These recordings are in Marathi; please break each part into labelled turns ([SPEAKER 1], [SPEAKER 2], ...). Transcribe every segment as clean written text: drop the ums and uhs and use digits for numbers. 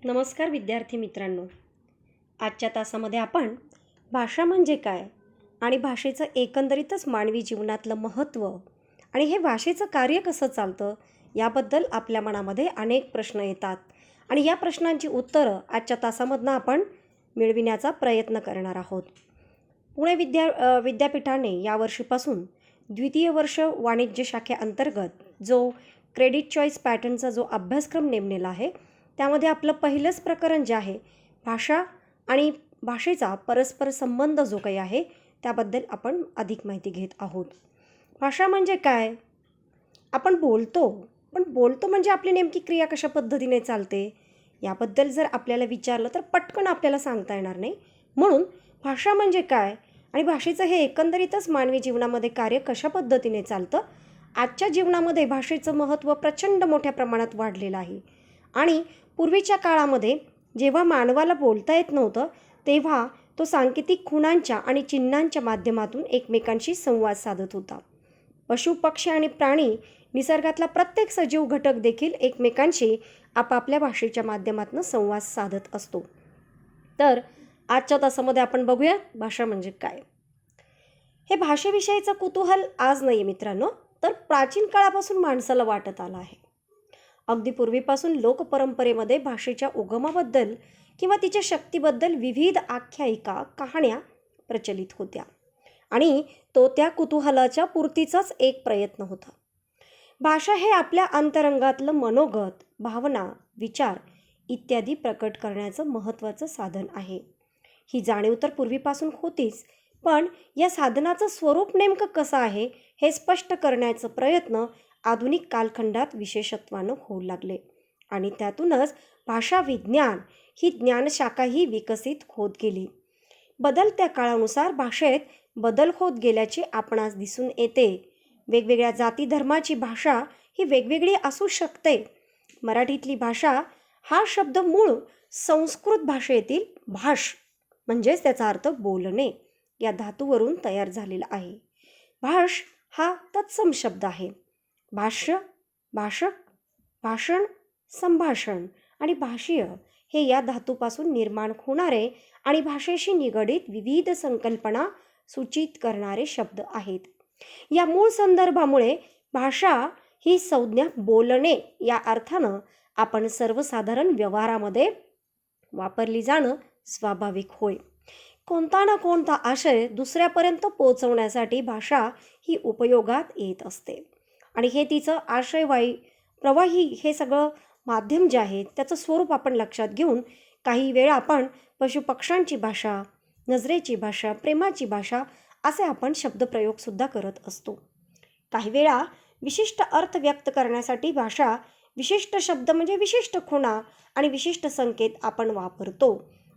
[SPEAKER 1] नमस्कार विद्यार्थी मित्रांनो. आजच्या तासामध्ये आपण भाषा म्हणजे काय आणि भाषेचं एकंदरीतच मानवी जीवनातलं महत्त्व आणि हे भाषेचं कार्य कसं चालतं याबद्दल आपल्या मनामध्ये अनेक प्रश्न येतात आणि या प्रश्नांची उत्तरं आजच्या तासामधनं आपण मिळविण्याचा प्रयत्न करणार आहोत. पुणे विद्यापीठाने यावर्षीपासून द्वितीय वर्ष वाणिज्य शाखेअंतर्गत जो क्रेडिट चॉईस पॅटर्नचा जो अभ्यासक्रम नेमलेला आहे त्यामध्ये आपलं पहिलंच प्रकरण जे आहे भाषा आणि भाषेचा परस्पर संबंध जो काही आहे त्याबद्दल आपण अधिक माहिती घेत आहोत. भाषा म्हणजे काय? आपण बोलतो, पण बोलतो म्हणजे आपली नेमकी क्रिया कशा पद्धतीने चालते याबद्दल जर आपल्याला विचारलं तर पटकन आपल्याला सांगता येणार नाही. म्हणून भाषा म्हणजे काय आणि भाषेचं हे एकंदरीतच मानवी जीवनामध्ये कार्य कशा पद्धतीने चालतं, आजच्या जीवनामध्ये भाषेचं महत्त्व प्रचंड मोठ्या प्रमाणात वाढलेलं आहे. आणि पूर्वीच्या काळामध्ये जेव्हा मानवाला बोलता येत नव्हतं तेव्हा तो सांकेतिक खुणांच्या आणि चिन्हांच्या माध्यमातून एकमेकांशी संवाद साधत होता. पशु पक्षी आणि प्राणी निसर्गातला प्रत्येक सजीव घटक देखील एकमेकांशी आपापल्या भाषेच्या माध्यमातून संवाद साधत असतो. तर आजच्या तासामध्ये आपण बघूया भाषा म्हणजे काय. हे भाषेविषयीचं कुतूहल आज नाही मित्रांनो, तर प्राचीन काळापासून माणसाला वाटत आलं आहे. अगदी पूर्वीपासून लोकपरंपरेमध्ये भाषेच्या उगमाबद्दल किंवा तिच्या शक्तीबद्दल विविध आख्यायिका कहाण्या प्रचलित होत्या आणि तो त्या कुतूहलाच्या पूर्तीचाच एक प्रयत्न होता. भाषा हे आपल्या अंतरंगातलं मनोगत, भावना, विचार इत्यादी प्रकट करण्याचं महत्त्वाचं साधन आहे. ही जाणीव तर पूर्वीपासून होतीच, पण या साधनाचं स्वरूप नेमकं कसं आहे हे स्पष्ट करण्याचा प्रयत्न आधुनिक कालखंडात विशेषत्वानं होऊ लागले आणि त्यातूनच भाषा विज्ञान ही ज्ञानशाखाही विकसित होत गेली. बदलत्या काळानुसार भाषेत बदल होत गेल्याचे आपणास दिसून येते. वेगवेगळ्या जाती धर्माची भाषा ही वेगवेगळी असू शकते. मराठीतली भाषा हा शब्द मूळ संस्कृत भाषेतील भाष म्हणजेच त्याचा अर्थ बोलणे या धातूवरून तयार झालेला आहे. भाष हा तत्सम शब्द आहे. भाष्य, भाषक, भाषण, संभाषण आणि भाषीय हे या धातूपासून निर्माण होणारे आणि भाषेशी निगडीत विविध संकल्पना सूचित करणारे शब्द आहेत. या मूळ संदर्भामुळे भाषा ही संज्ञा बोलणे या अर्थानं आपण सर्वसाधारण व्यवहारामध्ये वापरली जाणं स्वाभाविक होय. कोणता ना कोणता आशय दुसऱ्यापर्यंत पोहोचवण्यासाठी भाषा ही उपयोगात येत असते आणि हे तिचं आशयवाही प्रवाही हे सगळं माध्यम जे आहे त्याचं स्वरूप आपण लक्षात घेऊन काही वेळा आपण पशुपक्ष्यांची भाषा, नजरेची भाषा, प्रेमाची भाषा असे आपण शब्दप्रयोगसुद्धा करत असतो. काही वेळा विशिष्ट अर्थ व्यक्त करण्यासाठी भाषा विशिष्ट शब्द म्हणजे विशिष्ट खुणा आणि विशिष्ट संकेत आपण वापरतो.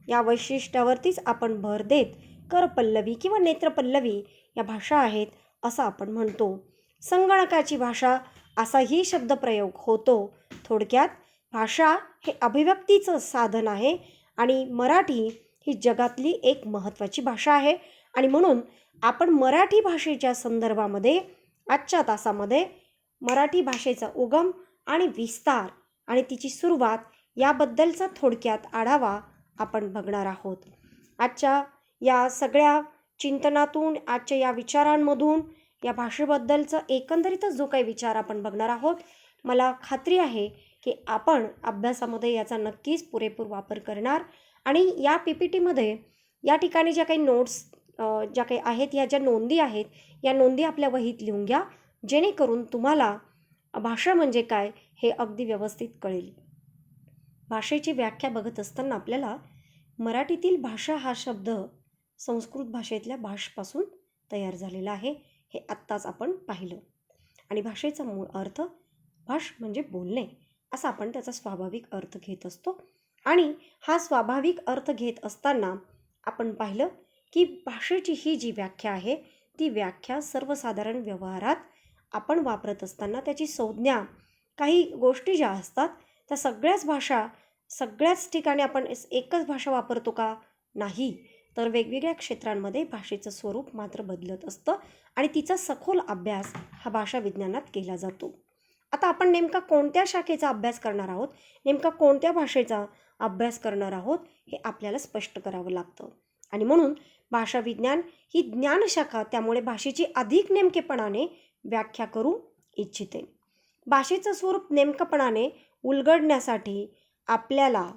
[SPEAKER 1] या वैशिष्ट्यावरतीच आपण भर देत करपल्लवी किंवा नेत्रपल्लवी या भाषा आहेत असं आपण म्हणतो. संगणकाची भाषा असाही शब्दप्रयोग होतो. थोडक्यात भाषा हे अभिव्यक्तीचं साधन आहे आणि मराठी ही जगातली एक महत्त्वाची भाषा आहे आणि म्हणून आपण मराठी भाषेच्या संदर्भामध्ये आजच्या तासामध्ये मराठी भाषेचा उगम आणि विस्तार आणि तिची सुरुवात याबद्दलचा थोडक्यात आढावा आपण बघणार आहोत. आजच्या या सगळ्या चिंतनातून, आजच्या या विचारांमधून या भाषेबद्दलचा एकंदरीतच जो काही विचार आपण बघणार आहोत, मला खात्री आहे की आपण अभ्यासामध्ये याचा नक्कीच पुरेपूर वापर करणार आणि या PPTमध्ये या ठिकाणी ज्या काही नोट्स ज्या काही आहेत, या ज्या नोंदी आहेत, या नोंदी आपल्या वहीत लिहून घ्या जेणेकरून तुम्हाला भाषा म्हणजे काय हे अगदी व्यवस्थित कळेल. भाषेची व्याख्या बघत असताना आपल्याला मराठीतील भाषा हा शब्द संस्कृत भाषेतल्या भाषपासून तयार झालेला आहे हे आत्ताच आपण पाहिलं आणि भाषेचा मूळ अर्थ भाष म्हणजे बोलणे असा आपण त्याचा स्वाभाविक अर्थ घेत असतो आणि हा स्वाभाविक अर्थ घेत असताना आपण पाहिलं की भाषेची ही जी व्याख्या आहे ती व्याख्या सर्वसाधारण व्यवहारात आपण वापरत असताना त्याची संज्ञा काही गोष्टी ज्या असतात त्या सगळ्याच भाषा सगळ्याच ठिकाणी आपण एकच भाषा वापरतो का? नाही, तर वेगवेगळ्या क्षेत्रांमध्ये भाषेचं स्वरूप मात्र बदलत असतं आणि तिचा सखोल अभ्यास हा भाषा विज्ञानात केला जातो. आता आपण नेमका कोणत्या शाखेचा अभ्यास करणार आहोत, नेमका कोणत्या भाषेचा अभ्यास करणार आहोत हे आपल्याला स्पष्ट करावं लागतं. आणि म्हणून भाषा विज्ञान ही ज्ञानशाखा त्यामुळे भाषेची अधिक नेमकेपणाने व्याख्या करू इच्छिते. भाषेचं स्वरूप नेमकपणाने उलगडण्यासाठी आपल्याला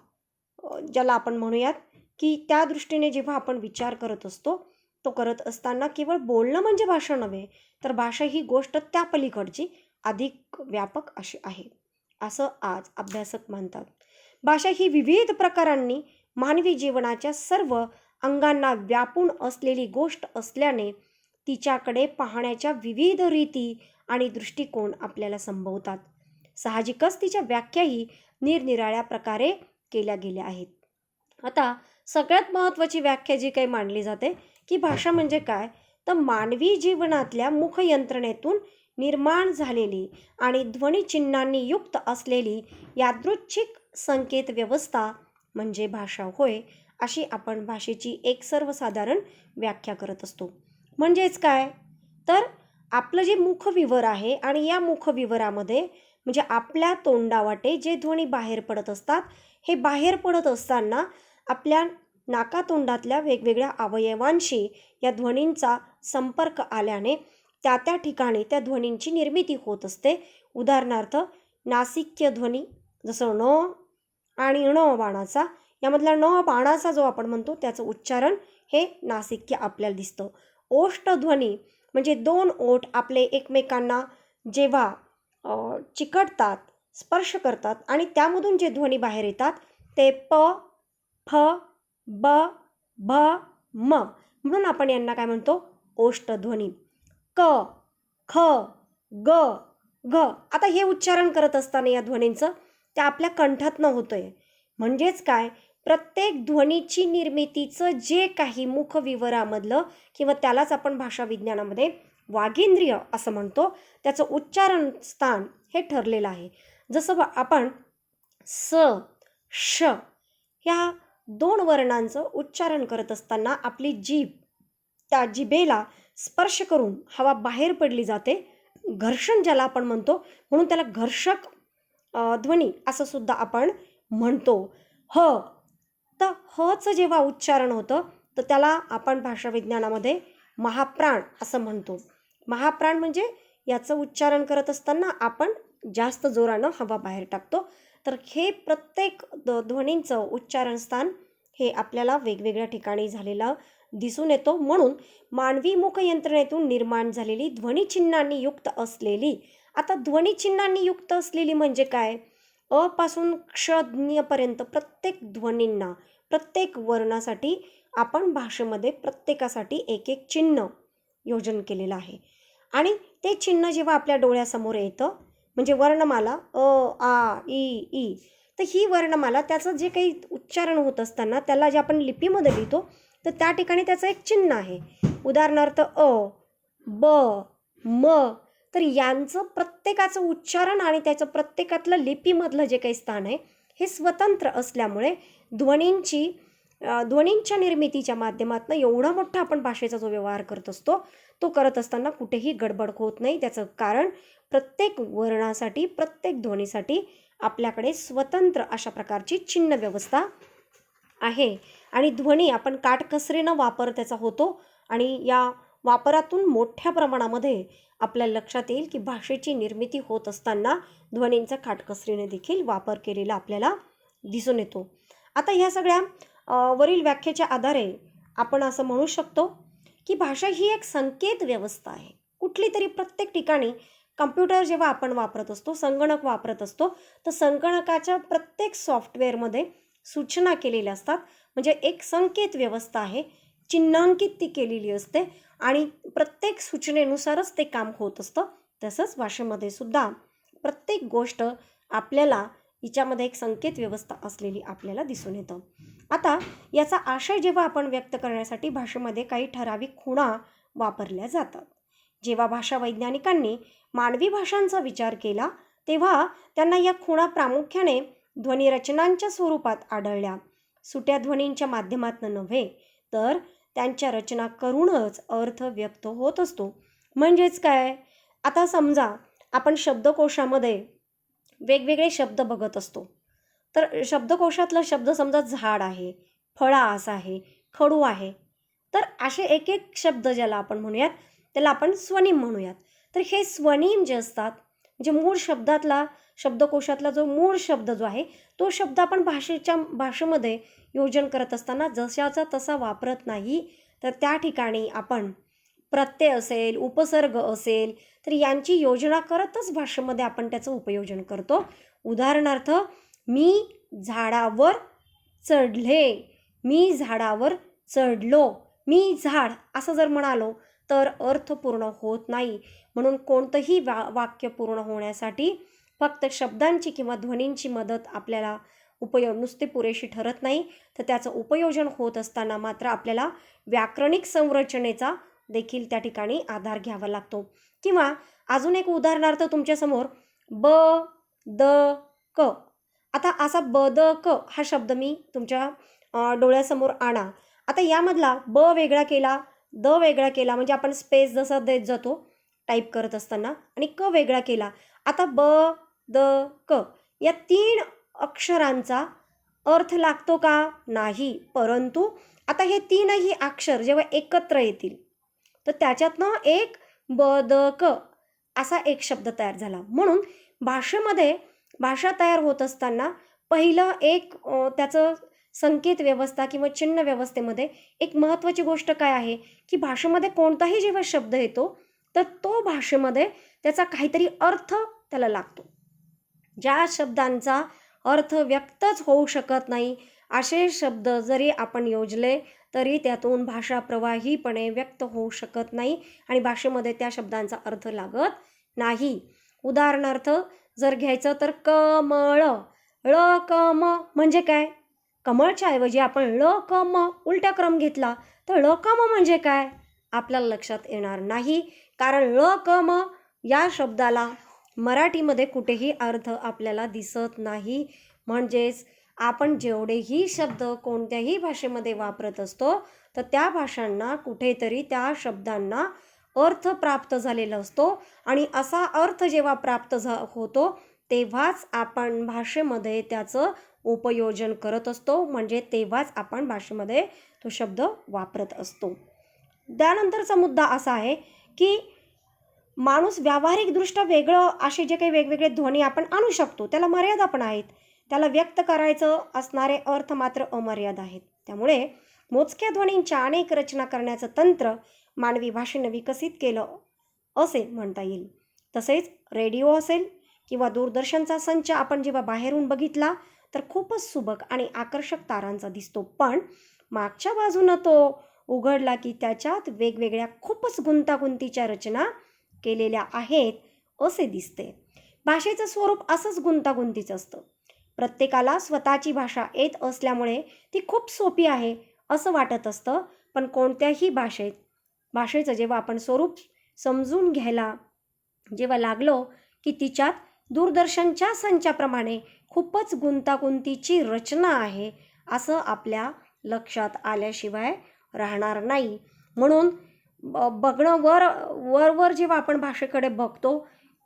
[SPEAKER 1] ज्याला आपण म्हणूयात की त्या दृष्टीने जेव्हा आपण विचार करत असतो तो करत असताना केवळ बोलणं म्हणजे भाषा नव्हे, तर भाषा ही गोष्ट त्या पलीकडची अधिक व्यापक अशी आहे असं आज अभ्यासक मानतात. भाषा ही विविध प्रकारांनी मानवी जीवनाच्या सर्व अंगांना व्यापून असलेली गोष्ट असल्याने तिच्याकडे पाहण्याच्या विविध रीती आणि दृष्टिकोन आपल्याला संभवतात. साहजिकच तिच्या व्याख्याही निरनिराळ्या प्रकारे केल्या गेल्या आहेत. आता सगळ्यात महत्त्वाची व्याख्या जी काही मांडली जाते की भाषा म्हणजे काय, तर मानवी जीवनातल्या मुखयंत्रणेतून निर्माण झालेली आणि ध्वनिचिन्हांनी युक्त असलेली यादृच्छिक संकेत व्यवस्था म्हणजे भाषा होय, अशी आपण भाषेची एक सर्वसाधारण व्याख्या करत असतो. म्हणजेच काय, तर आपलं जे मुखविवर आहे आणि या मुखविवरामध्ये म्हणजे आपल्या तोंडावाटे जे ध्वनी बाहेर पडत असतात, हे बाहेर पडत असताना आपल्या नाकातोंडातल्या वेगवेगळ्या अवयवांशी या ध्वनींचा संपर्क आल्याने त्या त्या ठिकाणी त्या ध्वनींची निर्मिती होत असते. उदाहरणार्थ नासिक्य ध्वनी जसं न आणि ण बाणाचा, यामधला न बाणाचा जो आपण म्हणतो त्याचं उच्चारण हे नासिक्य आपल्याला दिसतं. ओष्ठध्वनी म्हणजे दोन ओठ आपले एकमेकांना जेव्हा चिकटतात, स्पर्श करतात आणि त्यामधून जे ध्वनी बाहेर येतात ते प, फ, ब, भ, म म्हणून आपण यांना काय म्हणतो, ओष्ठध्वनी. क, ख, ग, घ. आता हे उच्चारण करत असताना या ध्वनींचं ते आपल्या कंठातनं होतंय. म्हणजेच काय, प्रत्येक ध्वनीची निर्मितीचं जे काही मुखविवरामधलं किंवा त्यालाच आपण भाषा विज्ञानामध्ये वागेंद्रिय असं म्हणतो, त्याचं उच्चारण स्थान हे ठरलेलं आहे. जसं आपण स, श ह्या दोन वर्णांचं उच्चारण करत असताना आपली जीभ त्या जिभेला स्पर्श करून हवा बाहेर पडली जाते, घर्षण ज्याला आपण म्हणतो, म्हणून त्याला घर्षक ध्वनी असं सुद्धा आपण म्हणतो. ह, तर हचं जेव्हा उच्चारण होतं तर त्याला आपण भाषा विज्ञानामध्ये महाप्राण असं म्हणतो. महाप्राण म्हणजे याचं उच्चारण करत असताना आपण जास्त जोरानं हवा बाहेर टाकतो. तर हे प्रत्येक ध्वनींचं उच्चारण स्थान हे आपल्याला वेगवेगळ्या ठिकाणी झालेलं दिसून येतो. म्हणून मानवी मुखयंत्रणेतून निर्माण झालेली ध्वनिचिन्हांनी युक्त असलेली, आता ध्वनिचिन्हांनी युक्त असलेली म्हणजे काय, अ पासून क्षज्ञपर्यंत प्रत्येक ध्वनींना प्रत्येक वर्णासाठी आपण भाषेमध्ये प्रत्येकासाठी एक एक चिन्ह योजन केलेलं आहे. आणि ते चिन्ह जेव्हा आपल्या डोळ्यासमोर येतं म्हणजे वर्णमाला अ, आ, ई, तर ही वर्णमाला त्याचं जे काही उच्चारण होत असताना त्याला जे आपण लिपीमध्ये लिहितो तर त्या ठिकाणी त्याचं एक चिन्ह आहे. उदाहरणार्थ अ, ब, म, तर यांचं प्रत्येकाचं उच्चारण आणि त्याचं प्रत्येकातलं लिपीमधलं जे काही स्थान आहे हे स्वतंत्र असल्यामुळे ध्वनींच्या निर्मितीच्या माध्यमातून एवढा मोठा आपण भाषेचा जो व्यवहार करत असतो तो करत असताना कुठेही गडबड होत नाही. त्याचं कारण प्रत्येक वर्णासाठी प्रत्येक ध्वनीसाठी आपल्याकडे स्वतंत्र अशा प्रकारची चिन्ह व्यवस्था आहे. आणि ध्वनी आपण काटकसरीनं वापर त्याचा होतो आणि या वापरातून मोठ्या प्रमाणामध्ये आपल्या लक्षात येईल की भाषेची निर्मिती होत असताना ध्वनींचा काटकसरीने देखील वापर केलेला आपल्याला दिसून येतो. आता ह्या सगळ्या वरील व्याख्येच्या आधारे आपण असं म्हणू शकतो की भाषा ही एक संकेत व्यवस्था आहे. कुठली तरी प्रत्येक ठिकाणी कम्प्युटर जेव्हा आपण वापरत असतो, संगणक वापरत असतो, तर संगणकाच्या प्रत्येक सॉफ्टवेअरमध्ये सूचना केलेल्या असतात. म्हणजे एक संकेत व्यवस्था आहे, चिन्हांकित ती केलेली असते आणि प्रत्येक सूचनेनुसारच ते काम होत असतं. तसंच भाषेमध्ये सुद्धा प्रत्येक गोष्ट आपल्याला हिच्यामध्ये एक संकेत व्यवस्था असलेली आपल्याला दिसून येतं. आता याचा आशय जेव्हा आपण व्यक्त करण्यासाठी भाषेमध्ये काही ठराविक खुणा वापरल्या जातात. जेव्हा भाषा वैज्ञानिकांनी मानवी भाषांचा विचार केला तेव्हा त्यांना या खुणा प्रामुख्याने ध्वनिरचनांच्या स्वरूपात आढळल्या. सुट्या ध्वनींच्या माध्यमातून नव्हे तर त्यांच्या रचना करूनच अर्थ व्यक्त होत असतो. म्हणजेच काय, आता समजा आपण शब्दकोशामध्ये वेगवेगळे शब्द बघत असतो तर शब्दकोशातला शब्द समजा झाड आहे, फळास आहे, खडू आहे, तर असे एक एक शब्द ज्याला आपण म्हणूयात त्याला आपण स्वनिम म्हणूयात. तर हे स्वनिम जे असतात म्हणजे मूळ शब्दातला शब्दकोशातला जो मूळ शब्द जो आहे तो शब्द आपण भाषेमध्ये योजन करत असताना जशाचा तसा वापरत नाही. तर त्या ठिकाणी आपण प्रत्यय असेल, उपसर्ग असेल, तर यांची योजना करतच भाषेमध्ये आपण त्याचं उपयोजन करतो. उदाहरणार्थ, मी झाडावर चढले, मी झाडावर चढलो, मी झाड असं जर म्हणालो तर अर्थ पूर्ण होत नाही. म्हणून कोणतंही वाक्य पूर्ण होण्यासाठी फक्त शब्दांची किंवा ध्वनींची मदत आपल्याला नुसते पुरेशी ठरत नाही. तर त्याचं उपयोजन होत असताना मात्र आपल्याला व्याकरणिक संरचनेचा देखील त्या ठिकाणी आधार घ्यावा लागतो. किंवा अजून एक उदाहरणार्थ तुमच्यासमोर ब द क. आता असा ब द क हा शब्द मी तुमच्या डोळ्यासमोर आणा. आता यामधला ब वेगळा केला, द वेगळा केला, म्हणजे आपण स्पेस जसा देत जातो टाईप करत असताना, आणि क वेगळा केला. आता ब द क या 3 अक्षरांचा अर्थ लागतो का? नाही. परंतु आता हे 3ही अक्षर जेव्हा एकत्र येतील तर त्याच्यातनं एक ब द क असा एक शब्द तयार झाला. म्हणून भाषेमध्ये भाषा तयार होत असताना पहिलं एक त्याचं संकेत व्यवस्था किंवा चिन्ह व्यवस्थेमध्ये एक महत्त्वाची गोष्ट काय आहे की भाषेमध्ये कोणताही जेव्हा शब्द येतो तर तो भाषेमध्ये त्याचा काहीतरी अर्थ त्याला लागतो. ज्या शब्दांचा अर्थ व्यक्तच होऊ शकत नाही असे शब्द जरी आपण योजले तरी त्यातून भाषा प्रवाहीपणे व्यक्त होऊ शकत नाही आणि भाषेमध्ये त्या शब्दांचा अर्थ लागत नाही. उदाहरणार्थ जर घ्यायचं तर कमळ, ळ क म म्हणजे काय? कमळच्या ऐवजी आपण ळ क म उलटा क्रम घेतला तर ळ क म म्हणजे काय आपल्याला लक्षात येणार नाही. कारण ळ क म या शब्दाला मराठीमध्ये कुठेही अर्थ आपल्याला दिसत नाही. म्हणजेच आपण जेवढेही शब्द कोणत्याही भाषेमध्ये वापरत असतो तर त्या भाषांना कुठेतरी त्या शब्दांना अर्थ प्राप्त झालेला असतो आणि असा अर्थ जेव्हा प्राप्त होतो तेव्हाच आपण भाषेमध्ये त्याचं उपयोजन करत असतो. म्हणजे तेव्हाच आपण भाषेमध्ये तो शब्द वापरत असतो. त्यानंतरचा मुद्दा असा आहे की माणूस व्यावहारिकदृष्ट्या वेगळं असे जे काही वेगवेगळे ध्वनी आपण आणू शकतो त्याला मर्यादा पण आहेत. त्याला व्यक्त करायचं असणारे अर्थ मात्र अमर्याद आहेत. त्यामुळे मोजक्या ध्वनींच्या अनेक रचना करण्याचं तंत्र मानवी भाषेनं विकसित केलं असे म्हणता येईल. तसेच रेडिओ असेल किंवा दूरदर्शनचा संच आपण जेव्हा बाहेरून बघितला तर खूपच सुबक आणि आकर्षक तारांचा दिसतो. पण मागच्या बाजूनं तो उघडला की त्याच्यात वेगवेगळ्या खूपच गुंतागुंतीच्या रचना केलेल्या आहेत असे दिसते. भाषेचं स्वरूप असंच गुंतागुंतीचं असतं. प्रत्येकाला स्वतःची भाषा येत असल्यामुळे ती खूप सोपी आहे असं वाटत असतं. पण कोणत्याही भाषेचं जेव्हा आपण स्वरूप समजून घ्यायला जेव्हा लागलो की तिच्यात दूरदर्शनच्या संचाप्रमाणे खूपच गुंतागुंतीची रचना आहे असं आपल्या लक्षात आल्याशिवाय राहणार नाही. म्हणून बघणं वर जेव्हा आपण भाषेकडे बघतो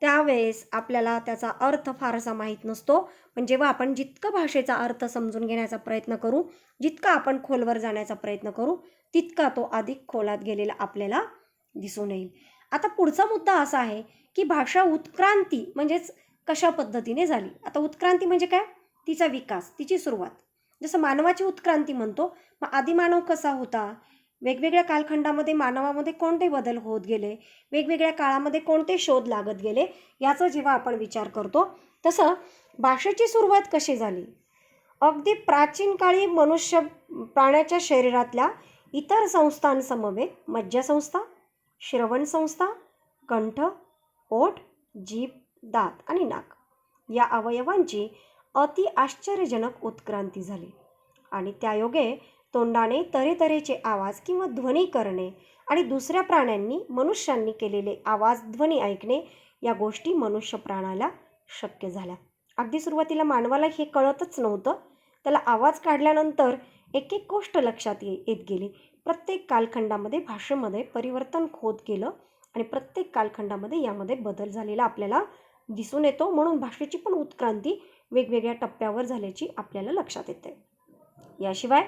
[SPEAKER 1] त्यावेळेस आपल्याला त्याचा अर्थ फारसा माहीत नसतो. पण जेव्हा आपण जितकं भाषेचा अर्थ समजून घेण्याचा प्रयत्न करू, जितका आपण खोलवर जाण्याचा प्रयत्न करू तितका तो अधिक खोलात गेलेला आपल्याला दिसून येईल. आता पुढचा मुद्दा असा आहे की भाषा उत्क्रांती म्हणजेच कशा पद्धतीने झाली. आता उत्क्रांती म्हणजे काय? तिचा विकास, तिची सुरुवात. जसं मानवाची उत्क्रांती म्हणतो, मग आदिमानव कसा होता, वेगवेगळ्या कालखंडामध्ये मानवामध्ये कोणते बदल होत गेले, वेगवेगळ्या काळामध्ये कोणते शोध लागत गेले, याचा जेव्हा आपण विचार करतो तसं भाषेची सुरुवात कशी झाली. अगदी प्राचीन काळी मनुष्य प्राण्याच्या शरीरातल्या इतर संस्थांसमवेत मज्जासंस्था, श्रवणसंस्था, कंठ, ओठ, जीभ, दात आणि नाक या अवयवांची अति आश्चर्यजनक उत्क्रांती झाली आणि त्यायोगे तोंडाने तऱ्हेतऱ्हेचे आवाज किंवा ध्वनी करणे आणि दुसऱ्या प्राण्यांनी मनुष्यांनी केलेले आवाज ध्वनी ऐकणे या गोष्टी मनुष्य प्राण्याला शक्य झाल्या. अगदी सुरुवातीला मानवाला हे कळतच नव्हतं. त्याला आवाज काढल्यानंतर एक एक गोष्ट लक्षात येत गेली. प्रत्येक कालखंडामध्ये भाषेमध्ये परिवर्तन होत गेलं आणि प्रत्येक कालखंडामध्ये यामध्ये बदल झालेला आपल्याला दिसून येतो. म्हणून भाषेची पण उत्क्रांती वेगवेगळ्या टप्प्यावर झाल्याची आपल्याला लक्षात येते. याशिवाय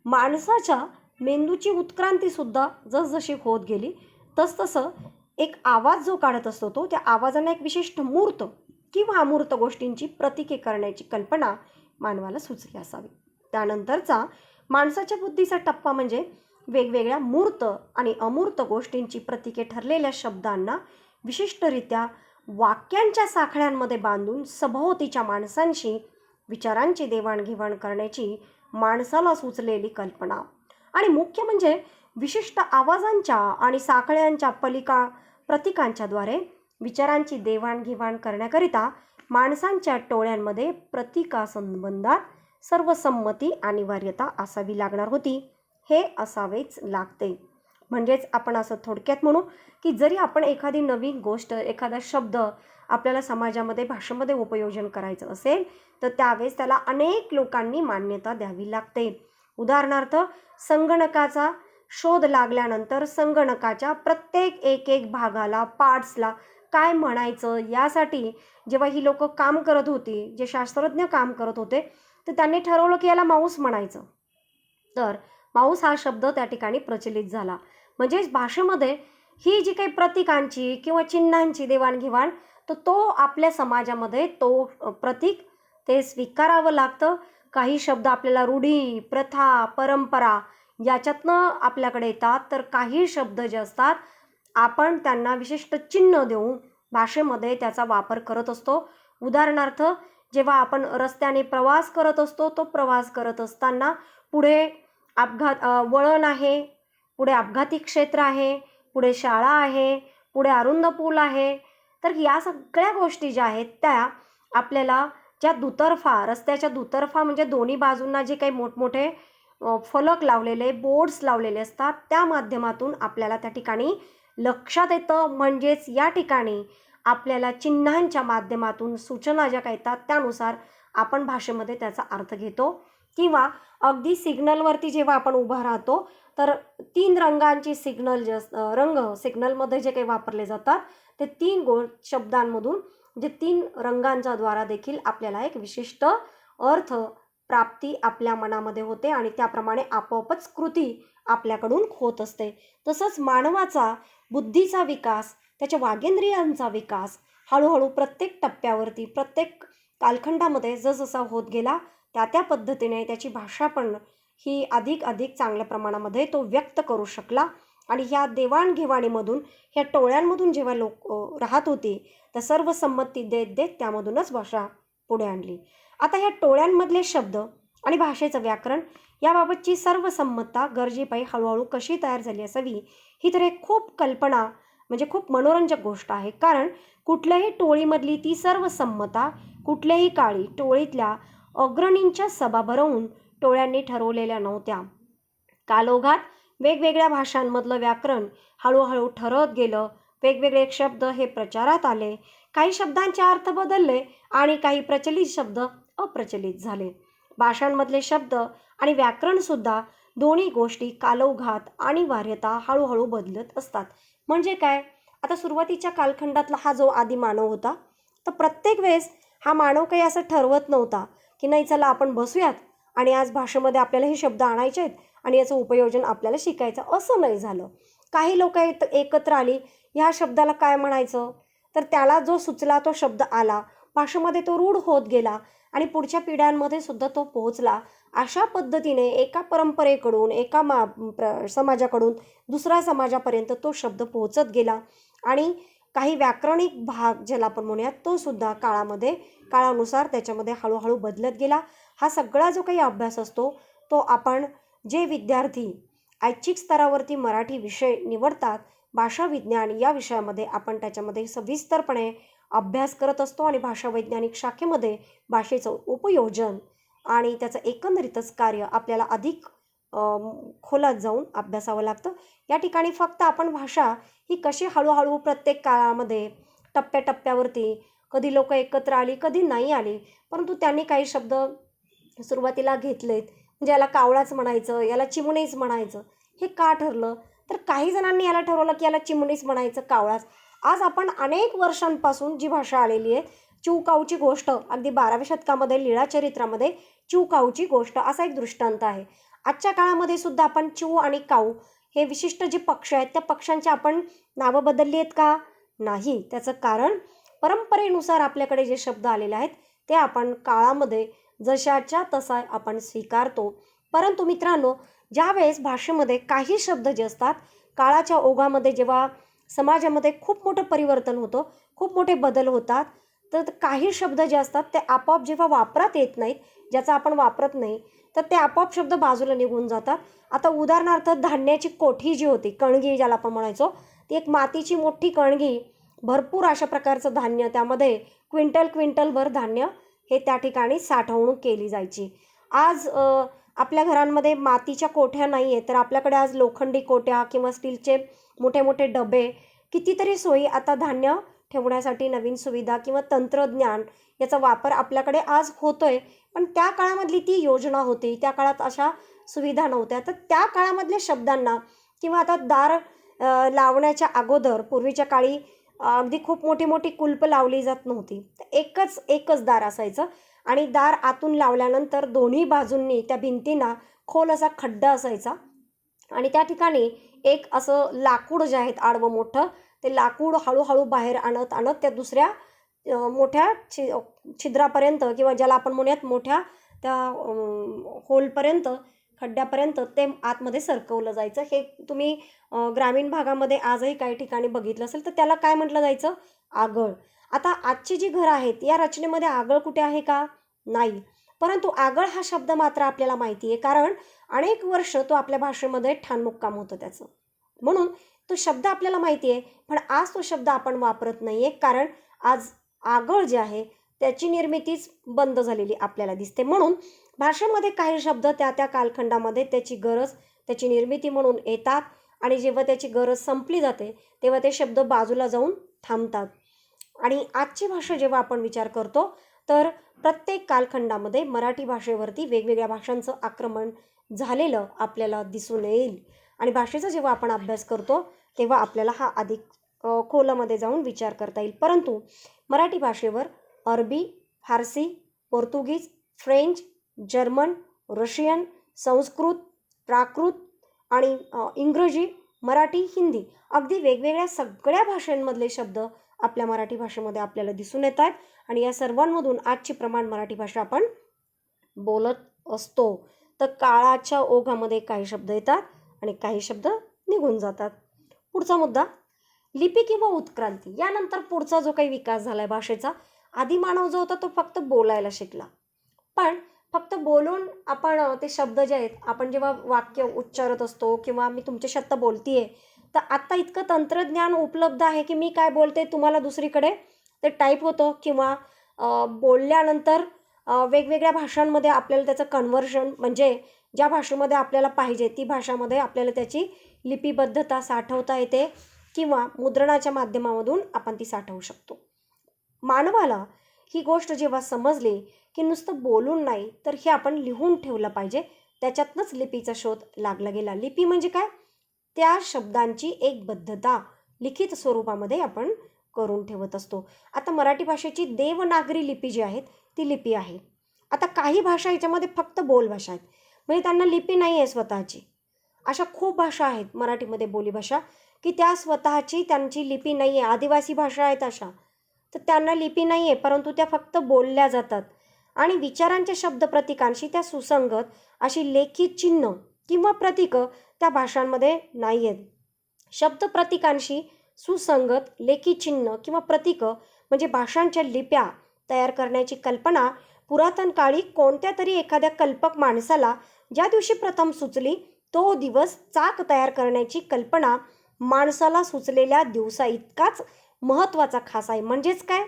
[SPEAKER 1] माणसाच्या मेंदूची उत्क्रांतीसुद्धा जसजशी होत गेली तसतसं एक आवाज जो काढत असतो तो त्या आवाजाने एक विशिष्ट मूर्त किंवा अमूर्त गोष्टींची प्रतीके करण्याची कल्पना मानवाला सुचली असावी. त्यानंतरचा माणसाच्या बुद्धीचा टप्पा म्हणजे वेगवेगळ्या मूर्त आणि अमूर्त गोष्टींची प्रतीके ठरलेल्या शब्दांना विशिष्टरित्या वाक्यांच्या साखळ्यांमध्ये बांधून सभोवतीच्या माणसांशी विचारांची देवाणघेवाण करण्याची माणसाला सुचलेली कल्पना. आणि मुख्य म्हणजे विशिष्ट आवाजांच्या आणि साखळ्यांच्या प्रतीकांच्याद्वारे विचारांची देवाणघेवाण करण्याकरिता माणसांच्या टोळ्यांमध्ये प्रतिकासंबंधात सर्वसंमती अनिवार्यता असावी लागणार होती. हे असावेच लागते. म्हणजेच आपण असं थोडक्यात म्हणू की जरी आपण एखादी नवीन गोष्ट एखादा शब्द आपल्याला समाजामध्ये भाषेमध्ये उपयोजन करायचं असेल तर त्यावेळेस त्याला अनेक लोकांनी मान्यता द्यावी लागते. उदाहरणार्थ संगणकाचा शोध लागल्यानंतर संगणकाच्या प्रत्येक एक भागाला पार्ट्सला काय म्हणायचं यासाठी जेव्हा ही लोक काम करत होती, जे शास्त्रज्ञ काम करत होते, तर त्यांनी ठरवलं की याला माऊस म्हणायचं. तर माऊस हा शब्द त्या ठिकाणी प्रचलित झाला. म्हणजेच भाषेमध्ये ही जी काही प्रतीकांची किंवा चिन्हांची देवाणघेवाण तर तो आपल्या समाजामध्ये तो प्रतीक ते स्वीकारावं लागतं. काही शब्द आपल्याला रूढी, प्रथा, परंपरा याच्यातनं आपल्याकडे येतात, तर काही शब्द जे असतात आपण त्यांना विशिष्ट चिन्ह देऊन भाषेमध्ये त्याचा वापर करत असतो. उदाहरणार्थ जेव्हा आपण रस्त्याने प्रवास करत असतो, तो प्रवास करत असताना पुढे वळण आहे, पुढे अपघाती क्षेत्र आहे, पुढे शाळा आहे, पुढे अरुंद पूल आहे. तर या सगळ्या गोष्टी ज्या आहेत त्या आपल्याला ज्या दुतर्फा रस्त्याच्या दुतर्फा म्हणजे दोन्ही बाजूंना जे काही मोठमोठे फलक लावलेले बोर्ड्स लावलेले असतात त्या माध्यमातून आपल्याला त्या ठिकाणी लक्षात येतं. म्हणजेच या ठिकाणी आपल्याला चिन्हांच्या माध्यमातून सूचना ज्या काही येतात त्यानुसार आपण भाषेमध्ये त्याचा अर्थ घेतो. किंवा अगदी सिग्नलवरती जेव्हा आपण उभा राहतो तर 3 रंगांची सिग्नल जे रंग सिग्नलमध्ये जे काही वापरले जातात ते 3 शब्दांमधून म्हणजे 3 रंगांच्या द्वारा देखील आपल्याला एक विशिष्ट अर्थ प्राप्ती आपल्या मनामध्ये होते आणि त्याप्रमाणे आपोआपच कृती आपल्याकडून होत असते. तसंच मानवाचा बुद्धीचा विकास, त्याच्या वागेंद्रियांचा विकास हळूहळू प्रत्येक टप्प्यावरती प्रत्येक कालखंडामध्ये जसजसा होत गेला त्या पद्धतीने त्याची भाषा पण ही अधिक चांगल्या प्रमाणामध्ये तो व्यक्त करू शकला. आणि ह्या देवाणघेवाणीमधून ह्या टोळ्यांमधून जेव्हा लोक राहत होती तर सर्व संमती देत देत त्यामधूनच भाषा पुढे आणली. आता ह्या टोळ्यांमधले शब्द आणि भाषेचं व्याकरण याबाबतची सर्वसंमतता गरजेपायी हळूहळू कशी तयार झाली असावी ही तर एक खूप कल्पना म्हणजे खूप मनोरंजक गोष्ट आहे. कारण कुठल्याही टोळीमधली ती सर्वसंमता कुठल्याही काळी टोळीतल्या अग्रणींच्या सभा भरवून टोळ्यांनी ठरवलेल्या नव्हत्या. कालोघात वेगवेगळ्या भाषांमधलं व्याकरण हळूहळू ठरत गेलं. वेगवेगळे शब्द हे प्रचारात आले. काही शब्दांचे अर्थ बदलले आणि काही प्रचलित शब्द अप्रचलित झाले. भाषांमधले शब्द आणि व्याकरणसुद्धा दोन्ही गोष्टी कालोघात आणि वार्यता हळूहळू बदलत असतात. म्हणजे काय, आता सुरुवातीच्या कालखंडातला हा जो आदी मानव होता तर प्रत्येक वेळेस हा मानव काही असं ठरवत नव्हता की नाही चला आपण बसूयात आणि आज भाषेमध्ये आपल्याला हे शब्द आणायचे आहेत आणि याचं उपयोजन आपल्याला शिकायचं, असं नाही झालं. काही लोक एकत्र आली, ह्या शब्दाला काय म्हणायचं तर त्याला जो सुचला तो शब्द आला, भाषेमध्ये तो रूढ होत गेला आणि पुढच्या पिढ्यांमध्ये सुद्धा तो पोहोचला. अशा पद्धतीने एका परंपरेकडून एका समाजाकडून दुसऱ्या समाजापर्यंत तो शब्द पोहोचत गेला. आणि काही व्याकरणिक भाग ज्याला आपण म्हणूयात तो सुद्धा काळानुसार त्याच्यामध्ये हळूहळू बदलत गेला. हा सगळा जो काही अभ्यास असतो तो आपण जे विद्यार्थी ऐच्छिक स्तरावरती मराठी विषय निवडतात, भाषा विज्ञान या विषयामध्ये आपण त्याच्यामध्ये सविस्तरपणे अभ्यास करत असतो आणि भाषा वैज्ञानिक शाखेमध्ये भाषेचं उपयोजन आणि त्याचं एकंदरीतच कार्य आपल्याला अधिक खोलात जाऊन अभ्यासावं लागतं. या ठिकाणी फक्त आपण भाषा ही कशी हळूहळू प्रत्येक काळामध्ये टप्प्याटप्प्यावरती कधी लोक एकत्र आली कधी नाही आली, परंतु त्यांनी काही शब्द सुरुवातीला घेतलेत. म्हणजे याला कावळाच म्हणायचं, याला चिमणीच म्हणायचं. हे का ठरलं तर काही जणांनी याला ठरवलं की याला चिमणीच म्हणायचं, कावळाच. आज आपण अनेक वर्षांपासून जी भाषा आलेली आहे चिवकाऊची गोष्ट अगदी 12व्या शतकामध्ये लीळाचरित्रामध्ये चिवकाऊची गोष्ट असा एक दृष्टांत आहे. आजच्या काळामध्ये सुद्धा आपण चिव आणि काऊ हे विशिष्ट जे पक्ष आहेत त्या पक्षांची आपण नावं बदलली आहेत का? नाही. त्याचं कारण परंपरेनुसार आपल्याकडे जे शब्द आलेले आहेत ते आपण काळामध्ये जशाच्या तसा आपण स्वीकारतो. परंतु मित्रांनो, ज्यावेळेस भाषेमध्ये काही शब्द जे असतात काळाच्या ओघामध्ये जेव्हा समाजामध्ये खूप मोठं परिवर्तन होतं, खूप मोठे बदल होतात, तर काही शब्द जे असतात ते आपोआप जेव्हा वापरात येत नाहीत, ज्याचा आपण वापरत नाही, तर ते आपोआप शब्द बाजूला निघून जातात. आता उदाहरणार्थ धान्याची कोठी जी होती, कणगी ज्याला आपण म्हणायचो, ती एक मातीची मोठी कणगी, भरपूर अशा प्रकारचं धान्य, त्यामध्ये क्विंटलभर धान्य हे त्या ठिकाणी साठवणूक केली जायची. आज आपल्या घरांमध्ये मातीच्या कोठ्या नाही आहे, तर आपल्याकडे आज लोखंडी कोट्या किंवा स्टीलचे मोठे मोठे डबे, कितीतरी सोयी आता धान्य ठेवण्यासाठी नवीन सुविधा किंवा तंत्रज्ञान याचा वापर आपल्याकडे आज होतोय. पण त्या काळामधली ती योजना होती, त्या काळात अशा सुविधा नव्हत्या. तर त्या काळामधल्या शब्दांना किंवा आता दार लावण्याच्या अगोदर पूर्वीच्या काळी अगदी खूप मोठी मोठी कुलप लावली जात नव्हती. एकच दार असायचं आणि दार आतून लावल्यानंतर दोन्ही बाजूंनी त्या भिंतींना खोल असा खड्डा असायचा आणि त्या ठिकाणी एक असं लाकूड जे आहेत आडवं मोठं, ते लाकूड हळूहळू बाहेर आणत त्या दुसऱ्या मोठ्या छिद्रापर्यंत किंवा ज्याला आपण म्हणूयात मोठ्या त्या होलपर्यंत, खड्ड्यापर्यंत ते आतमध्ये सरकवलं जायचं. हे तुम्ही ग्रामीण भागामध्ये आजही काही ठिकाणी बघितलं असेल, तर त्याला काय म्हटलं जायचं? आगळ. आता आजची जी घरं आहेत या रचनेमध्ये आगळ कुठे आहे का? नाही. परंतु आगळ हा शब्द मात्र आपल्याला माहिती आहे, कारण अनेक वर्ष तो आपल्या भाषेमध्ये ठाण मुक्काम होतं त्याचं. म्हणून तो शब्द आपल्याला माहिती आहे, पण आज तो शब्द आपण वापरत नाही आहे, कारण आज आगळ जे आहे त्याची निर्मितीच बंद झालेली आपल्याला दिसते. म्हणून भाषेमध्ये काही शब्द त्या त्या कालखंडामध्ये त्याची गरज, त्याची निर्मिती म्हणून येतात आणि जेव्हा त्याची गरज संपली जाते तेव्हा ते शब्द बाजूला जाऊन थांबतात. आणि आजची भाषा जेव्हा आपण विचार करतो तर प्रत्येक कालखंडामध्ये मराठी भाषेवरती वेगवेगळ्या भाषांचं आक्रमण झालेलं आपल्याला दिसून येईल. आणि भाषेचा जेव्हा आपण अभ्यास करतो तेव्हा आपल्याला हा अधिक खोलामध्ये जाऊन विचार करता येईल. परंतु मराठी भाषेवर अरबी, फारसी, पोर्तुगीज, फ्रेंच, जर्मन, रशियन, संस्कृत, प्राकृत आणि इंग्रजी, मराठी, हिंदी अगदी वेगवेगळ्या सगळ्या भाषांमधले शब्द आपल्या मराठी भाषेमध्ये आपल्याला दिसून येत आहेत. आणि या सर्वांमधून आजची प्रमाण मराठी भाषा आपण बोलत असतो. तर काळाच्या ओघामध्ये काही शब्द येतात आणि काही शब्द निघून जातात. पुढचा मुद्दा, लिपी किंवा उत्क्रांती. यानंतर पुढचा जो काही विकास झाला आहे भाषेचा, आदिमानव जो होता तो फक्त बोलायला शिकला. पण फक्त बोलून आपण ते शब्द जे आहेत, आपण जेव्हा वाक्य उच्चारत असतो किंवा मी तुमच्याशी आत्ता बोलतीये, तर आत्ता इतकं तंत्रज्ञान उपलब्ध आहे की मी काय बोलते तुम्हाला दुसरीकडे ते टाईप होतं किंवा बोलल्यानंतर वेगवेगळ्या भाषांमध्ये आपल्याला त्याचं कन्व्हर्शन, म्हणजे ज्या भाषेमध्ये आपल्याला पाहिजे ती भाषामध्ये आपल्याला त्याची लिपिबद्धता साठवता येते किंवा मुद्रणाच्या माध्यमामधून आपण ती साठवू शकतो. मानवाला ही गोष्ट जेव्हा समजली की नुसतं बोलून नाही तर हे आपण लिहून ठेवलं पाहिजे, त्याच्यातनंच लिपीचा शोध लागला गेला. लिपी म्हणजे काय? त्या शब्दांची एक बद्धता लिखित स्वरूपामध्ये आपण करून ठेवत असतो. आता मराठी भाषेची देवनागरी लिपी जी आहे ती लिपी आहे. आता काही भाषा याच्यामध्ये फक्त बोलभाषा आहेत, म्हणजे त्यांना लिपी नाही आहे स्वतःची. अशा खूप भाषा आहेत मराठीमध्ये बोलीभाषा की त्या स्वतःची त्यांची लिपी नाही आहे. आदिवासी भाषा आहेत अशा, तर त्यांना लिपी नाही आहे, परंतु त्या फक्त बोलल्या जातात आणि विचारांच्या शब्द प्रतीकांशी त्या सुसंगत अशी लेखी चिन्ह किंवा प्रतीकं त्या भाषांमध्ये नाही आहेत. शब्द प्रतीकांशी सुसंगत लेखी चिन्ह किंवा प्रतीकं म्हणजे भाषांच्या लिप्या तयार करण्याची कल्पना पुरातन काळी कोणत्या तरी एखाद्या कल्पक माणसाला ज्या दिवशी प्रथम सुचली तो दिवस चाक तयार करण्याची कल्पना माणसाला सुचलेल्या दिवसा इतकाच महत्त्वाचा खास आहे. म्हणजेच काय?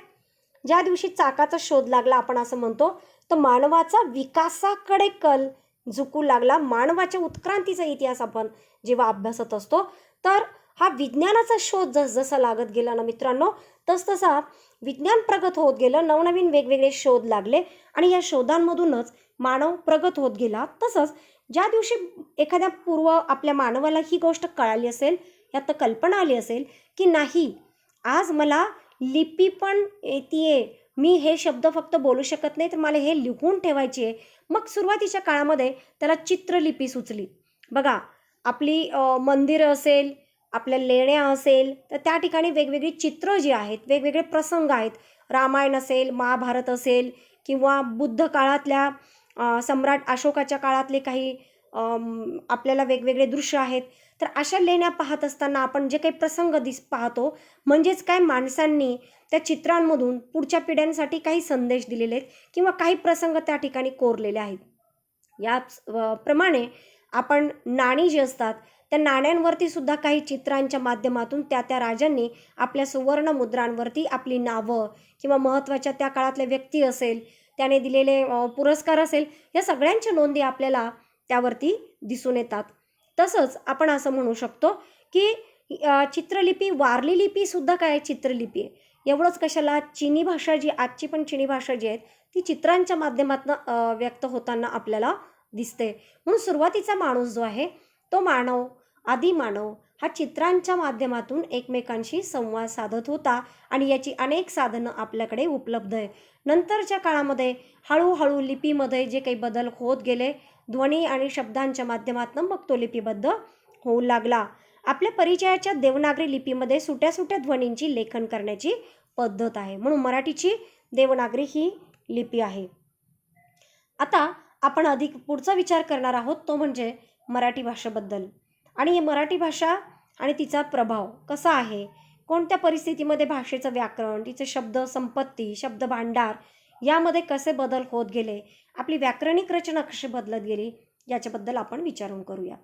[SPEAKER 1] ज्या दिवशी चाकाचा शोध लागला आपण असं म्हणतो, तर मानवाचा विकासाकडे कल झुकू लागला. मानवाच्या उत्क्रांतीचा इतिहास आपण जेव्हा अभ्यासत असतो तर हा विज्ञानाचा शोध जसजसा लागत गेला ना मित्रांनो, तसतसा विज्ञान प्रगत होत गेलं, नवनवीन वेगवेगळे शोध लागले आणि या शोधांमधूनच मानव प्रगत होत गेला. तसंच ज्या दिवशी एखाद्या पूर्व आपल्या मानवाला ही गोष्ट कळाली असेल, यात कल्पना आली असेल की नाही आज मला लिपी पण येतीये, मी हे शब्द फक्त बोलू शकत नाही, तर मला हे लिहून ठेवायची आहे. मग सुरुवातीच्या काळामध्ये त्याला चित्रलिपी सुचली. बघा, आपली मंदिरं असेल, आपल्या लेण्या असेल, तर त्या ठिकाणी वेगवेगळी चित्र जी आहेत, वेगवेगळे प्रसंग आहेत. रामायण असेल, महाभारत असेल किंवा बुद्ध काळातल्या सम्राट अशोकाच्या काळातले काही आपल्याला वेगवेगळे दृश्य आहेत. तर अशा लेण्या पाहत असताना आपण जे काही प्रसंग पाहतो, म्हणजेच काय, माणसांनी त्या चित्रांमधून पुढच्या पिढ्यांसाठी काही संदेश दिलेले आहेत किंवा काही प्रसंग त्या ठिकाणी कोरलेले आहेत. याच प्रमाणे आपण नाणी जी असतात, त्या नाण्यांवरती सुद्धा काही चित्रांच्या माध्यमातून त्या राजांनी आपल्या सुवर्ण मुद्रांवरती आपली नावं किंवा महत्त्वाच्या त्या काळातल्या व्यक्ती असेल, त्याने दिलेले पुरस्कार असेल, या सगळ्यांच्या नोंदी आपल्याला त्यावरती दिसून येतात. तसंच आपण असं म्हणू शकतो की चित्रलिपी, वारली लिपीसुद्धा काय चित्रलिपी आहे. एवढंच कशाला, चीनी भाषा जी आजची पण चीनी भाषा जी आहे ती चित्रांच्या माध्यमातून व्यक्त होताना आपल्याला दिसते. म्हणून सुरुवातीचा माणूस जो आहे तो मानव, आदिमानव हा चित्रांच्या माध्यमातून एकमेकांशी संवाद साधत होता आणि याची अनेक साधनं आपल्याकडे उपलब्ध आहे. नंतरच्या काळामध्ये हळूहळू लिपीमध्ये जे काही बदल होत गेले, ध्वनी आणि शब्दांच्या माध्यमातून मग तो लिपीबद्ध होऊ लागला. आपल्या परिचयाच्या देवनागरी लिपीमध्ये सुट्या सुट्या ध्वनींची लेखन करण्याची पद्धत आहे, म्हणून मराठीची देवनागरी ही लिपी आहे. आता आपण अधिक पुढचा विचार करणार आहोत, तो म्हणजे मराठी भाषेबद्दल. आणि ही मराठी भाषा आणि तिचा प्रभाव कसा आहे, कोणत्या परिस्थितीमध्ये भाषेचं व्याकरण, तिचे शब्द संपत्ती, शब्द भांडार यामध्ये कसे बदल होत गेले, आपली व्याकरणिक रचना कशी बदलत गेली, याच्याबद्दल आपण विचारून करूया.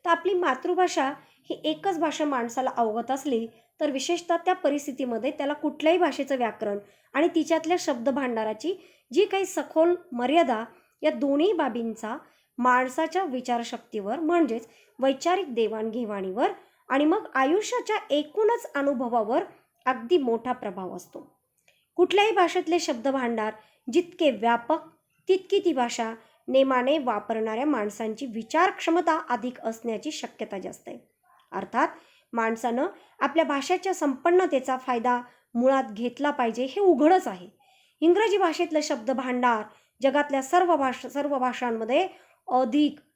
[SPEAKER 1] तर आपली मातृभाषा ही एकच भाषा माणसाला अवगत असली तर विशेषतः त्या परिस्थितीमध्ये त्याला कुठल्याही भाषेचं व्याकरण आणि तिच्यातल्या शब्द भांडाराची जी काही सखोल मर्यादा, या दोन्ही बाबींचा माणसाच्या विचारशक्तीवर म्हणजेच वैचारिक देवाणघेवाणीवर आणि मग आयुष्याच्या एकूणच अनुभवावर अगदी मोठा प्रभाव असतो. कुठल्याही भाषेतले शब्द भांडार जितके व्यापक तितकी ती भाषा नेमाने वापरणाऱ्या माणसांची विचार क्षमता अधिक असण्याची शक्यता जास्त आहे. अर्थात माणसानं आपल्या भाषेच्या संपन्नतेचा फायदा मुळात घेतला पाहिजे हे उघडच आहे. इंग्रजी भाषेतलं शब्द भांडार जगातल्या सर्व भाषांमध्ये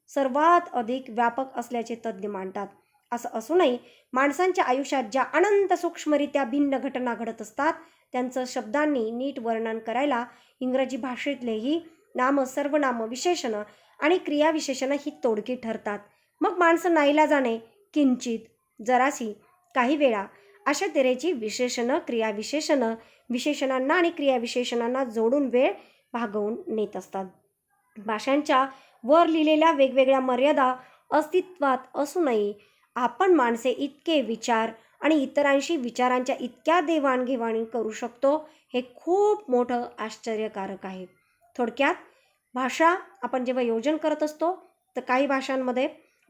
[SPEAKER 1] सर्वात अधिक व्यापक असल्याचे तज्ज्ञ मानतात. असं असूनही माणसांच्या आयुष्यात ज्या अनंत सूक्ष्मरित्या भिन्न घटना घडत असतात त्यांचं शब्दांनी नीट वर्णन करायला इंग्रजी भाषेतलेही नाम, सर्वनाम, विशेषणं आणि क्रियाविशेषणं ही तोडकी ठरतात. मग माणसं नाईलाजाने किंचित, जरासी, काही वेळा अशा तऱ्हेची विशेषणं, क्रियाविशेषणं, विशेषणांना आणि क्रियाविशेषणांना जोडून वेळ भागवून नेत असतात. भाषांच्या वर लिहिलेल्या वेगवेगळ्या मर्यादा अस्तित्वात असूनही आपण माणसे इतके विचार आणि इतरांशी विचारांच्या इतक्या देवाणघेवाणी करू शकतो, हे खूप मोठं आश्चर्यकारक आहे. थोडक्यात भाषा आपण जेव्हा योजन करत असतो तर काही भाषांमध्ये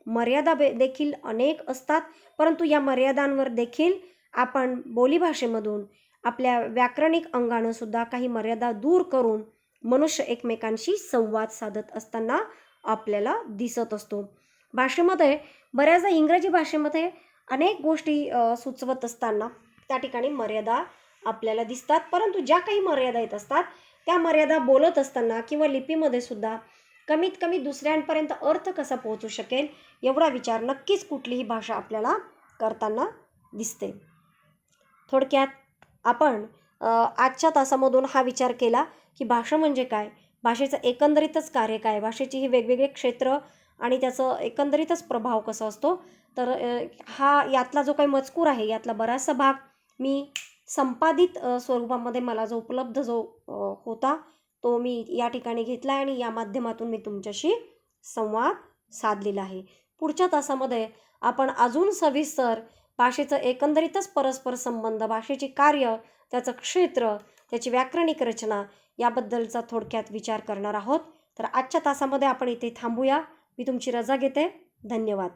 [SPEAKER 1] मर्यादा देखील अनेक असतात, परंतु या मर्यादांवर देखील आपण बोलीभाषेमधून आपल्या व्याकरणिक अंगानं सुद्धा काही मर्यादा दूर करून मनुष्य एकमेकांशी संवाद साधत असताना आपल्याला दिसत असतो. भाषेमध्ये बऱ्याचदा इंग्रजी भाषेमध्ये अनेक गोष्टी सुचवत असताना त्या ठिकाणी मर्यादा आपल्याला दिसतात, परंतु ज्या काही मर्यादा येत असतात त्या मर्यादा बोलत असताना किंवा लिपीमध्ये सुद्धा कमीत कमी दुसऱ्यांपर्यंत अर्थ कसा पोहोचू शकेल एवढा विचार नक्कीच कुठलीही भाषा आपल्याला करताना दिसते. थोडक्यात आपण आजच्या तासामधून हा विचार केला की भाषा म्हणजे काय, भाषेचं एकंदरीतच कार्य काय, भाषेची ही वेगवेगळे क्षेत्र आणि त्याचं एकंदरीतच प्रभाव कसा असतो. तर हा यातला जो काही मजकूर आहे यातला बराचसा भाग मी संपादित स्वरूपामध्ये मला जो उपलब्ध होता तो मी या ठिकाणी घेतला आणि या माध्यमातून मी तुमच्याशी संवाद साधलेला आहे. पुढच्या तासामध्ये आपण अजून सविस्तर भाषेचं एकंदरीतच परस्पर संबंध, भाषेचे कार्य, त्याचं क्षेत्र, त्याची व्याकरणिक रचना याबद्दलचा थोडक्यात विचार करणार आहोत. तर आजच्या तासामध्ये आपण इथे थांबूया. मी तुमची रजा घेते. धन्यवाद.